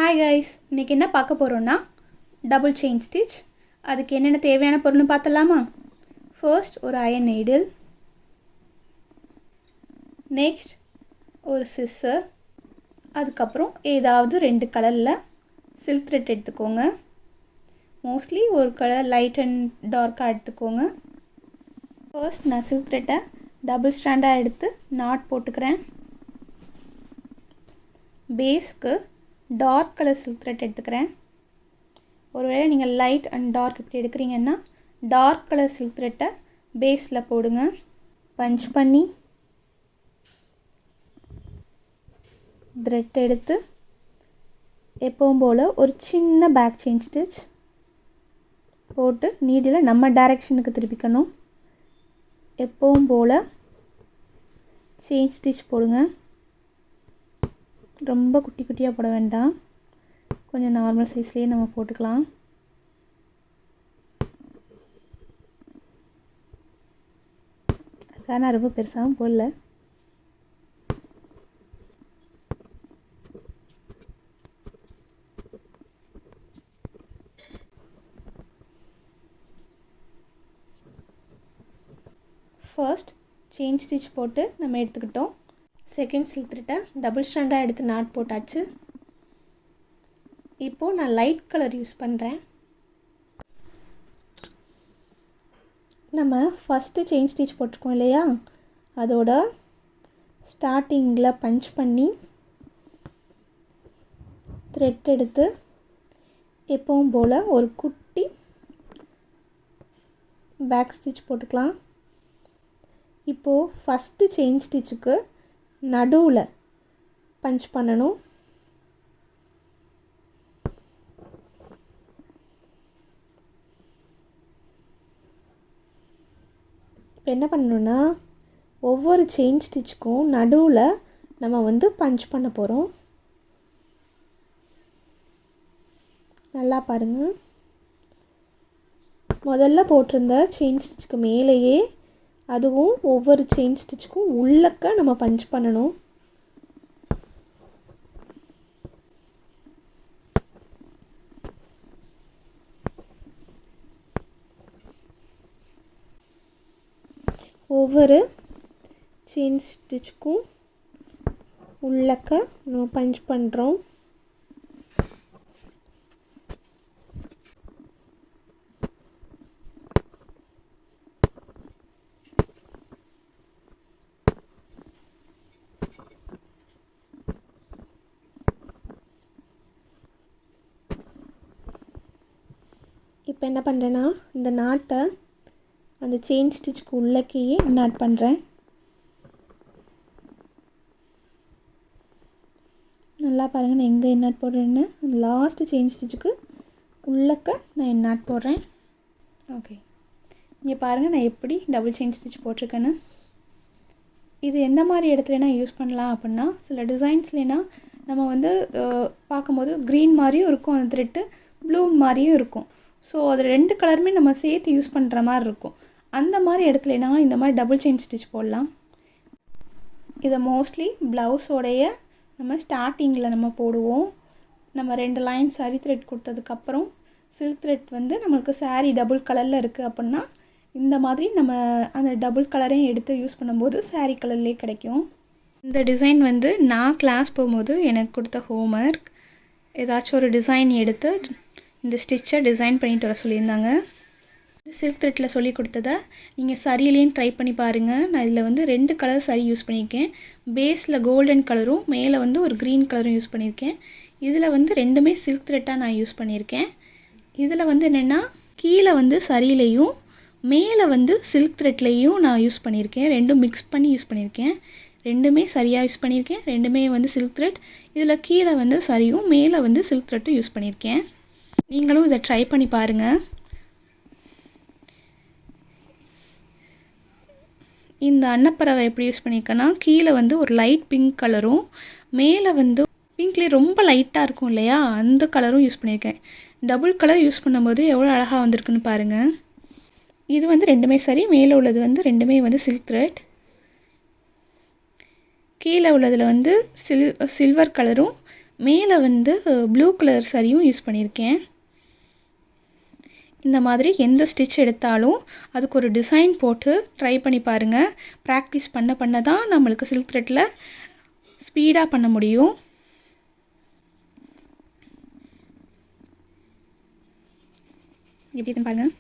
Hi guys, இன்றைக்கி என்ன பார்க்க போகிறோன்னா டபுள் செயின் ஸ்டிச். அதுக்கு என்னென்ன தேவையான பொருள்னு பார்த்தலாமா? ஃபர்ஸ்ட் ஒரு அயன் நீடில், நெக்ஸ்ட் ஒரு சிஸ்ஸர், அதுக்கப்புறம் ஏதாவது 2 கலரில் சில்க் த்ரெட் எடுத்துக்கோங்க. மோஸ்ட்லி ஒரு கலர் லைட் அண்ட் டார்க்காக எடுத்துக்கோங்க. ஃபர்ஸ்ட் நான் சில்க் த்ரெட்டை டபுள் ஸ்டாண்டாக எடுத்து நாட் போட்டுக்கிறேன். பேஸ்க்கு டார்க் கலர் சில்க் த்ரெட் எடுத்துக்கிறேன். ஒருவேளை நீங்கள் லைட் அண்ட் டார்க் இப்படி எடுக்கிறீங்கன்னா டார்க் கலர் சில்க் த்ரெட்டை பேஸில் போடுங்க. பஞ்ச் பண்ணி த்ரெட் எடுத்து எப்பவும் போல் ஒரு சின்ன பேக் செயின் ஸ்டிச் போட்டு நீடில் நம்ம டைரெக்ஷனுக்கு திருப்பிக்கணும். எப்பவும் போல் செயின் ஸ்டிச் போடுங்க. ரொம்ப குட்டி குட்டியாக போட வேண்டாம், கொஞ்சம் நார்மல் சைஸ்லேயே நம்ம போட்டுக்கலாம். அதுக்காக நான் ரொம்ப பெருசாகவும் போடல. ஃபர்ஸ்ட் செயின் ஸ்டிச் போட்டு நம்ம எடுத்துக்கிட்டோம். செகண்ட் சில்க் த்ரெட்டை டபுள் ஸ்டாண்டாக எடுத்து நாட் போட்டாச்சு. இப்போது நான் லைட் கலர் யூஸ் பண்ணுறேன். நம்ம ஃபஸ்ட்டு செயின் ஸ்டிச் போட்டிருக்கோம் இல்லையா, அதோட ஸ்டார்டிங்கில் பஞ்ச் பண்ணி த்ரெட் எடுத்து எப்பவும் போல் ஒரு குட்டி பேக் ஸ்டிச் போட்டுக்கலாம். இப்போது ஃபஸ்ட்டு செயின் ஸ்டிச்சுக்கு நடுவில் பஞ்ச் பண்ணணும். இப்போ என்ன பண்ணணுன்னா ஒவ்வொரு செயின் ஸ்டிச்சுக்கும் நடுவில் நம்ம பஞ்ச் பண்ண போகிறோம். நல்லா பாருங்கள், முதல்ல போட்டிருந்த செயின் ஸ்டிச்சுக்கு மேலேயே அதுவும் ஒவ்வொரு செயின் ஸ்டிச்சுக்கும் உள்ளக்க நம்ம பஞ்ச் பண்ணணும். ஒவ்வொரு செயின் ஸ்டிச்சுக்கும் உள்ளக்க நம்ம பஞ்ச் பண்ணுறோம். இப்போ என்ன பண்ணுறேன்னா இந்த நாட்டை அந்த செயின் ஸ்டிச்சுக்கு உள்ளக்கையே நாட் பண்ணுறேன். நல்லா பாருங்கள், நான் எங்கே நாட் போடுறேன்னு லாஸ்ட்டு செயின் ஸ்டிச்சுக்கு உள்ளக்க நான் நாட் போடுறேன். ஓகே, இங்கே பாருங்கள் நான் எப்படி டபுள் செயின் ஸ்டிச் போட்டிருக்கேன்னு. இது எந்த மாதிரி இடத்துலனா யூஸ் பண்ணலாம் அப்படின்னா, சில டிசைன்ஸ்லேனா நம்ம பார்க்கும்போது க்ரீன் மாதிரியும் இருக்கும், அந்த த்ரெட்டு ப்ளூ மாதிரியும் இருக்கும். ஸோ அது 2 கலருமே நம்ம சேர்த்து யூஸ் பண்ணுற மாதிரி இருக்கும். அந்த மாதிரி இடத்துலனா இந்த மாதிரி டபுள் செயின் ஸ்டிச் போடலாம். இதை மோஸ்ட்லி ப்ளவுஸோடைய நம்ம ஸ்டார்டிங்கில் நம்ம போடுவோம். நம்ம 2 லைன் சரி த்ரெட் கொடுத்ததுக்கப்புறம் சில்க் த்ரெட் நம்மளுக்கு சாரீ டபுள் கலரில் இருக்குது அப்படின்னா இந்த மாதிரி நம்ம அந்த டபுள் கலரையும் எடுத்து யூஸ் பண்ணும்போது சாரீ கலர்லேயே கிடைக்கும். இந்த டிசைன் நான் கிளாஸ் போகும்போது எனக்கு கொடுத்த ஹோம்ஒர்க். ஏதாச்சும் ஒரு டிசைன் எடுத்து இந்த ஸ்டிச்சை டிசைன் பண்ணிட்டு வர சொல்லியிருந்தாங்க. சில்க் த்ரெட்டில் சொல்லி கொடுத்ததை நீங்கள் சரியிலையும் ட்ரை பண்ணி பாருங்கள். நான் இதில் 2 கலர் சரி யூஸ் பண்ணியிருக்கேன். பேஸில் கோல்டன் கலரும் மேலே ஒரு க்ரீன் கலரும் யூஸ் பண்ணியிருக்கேன். இதில் 2மே சில்க் த்ரெட்டாக நான் யூஸ் பண்ணியிருக்கேன். இதில் என்னென்னா கீழே சரியிலையும் மேலே சில்க் த்ரெட்லேயும் நான் யூஸ் பண்ணியிருக்கேன். 2ம் மிக்ஸ் பண்ணி யூஸ் பண்ணியிருக்கேன். 2மே சரியாக யூஸ் பண்ணியிருக்கேன். 2மே சில்க் த்ரெட். இதில் கீழே சரியும் மேலே சில்க் த்ரெட்டும் யூஸ் பண்ணியிருக்கேன். நீங்களும் இதை ட்ரை பண்ணி பாருங்கள். இந்த அன்னப்பறவை எப்படி யூஸ் பண்ணியிருக்கேன்னா, கீழே ஒரு லைட் பிங்க் கலரும் மேலே பிங்க்லேயே ரொம்ப லைட்டாக இருக்கும் இல்லையா, அந்த கலரும் யூஸ் பண்ணியிருக்கேன். டபுள் கலர் யூஸ் பண்ணும்போது எவ்வளோ அழகாக வந்திருக்குன்னு பாருங்கள். இது 2மே சரி, மேலே உள்ளது 2மே சில்க் த்ரெட். கீழே உள்ளதில் சில்வர் கலரும் மேலே வந்து ப்ளூ கலர் சரியும் யூஸ் பண்ணியிருக்கேன். இந்த மாதிரி எந்த ஸ்டிச் எடுத்தாலும் அதுக்கு ஒரு டிசைன் போட்டு ட்ரை பண்ணி பாருங்கள். ப்ராக்டிஸ் பண்ண பண்ண தான் நம்மளுக்கு சில்க் த்ரெட்டில் ஸ்பீடாக பண்ண முடியும். எப்படி இருக்குன்னு பாருங்கள்.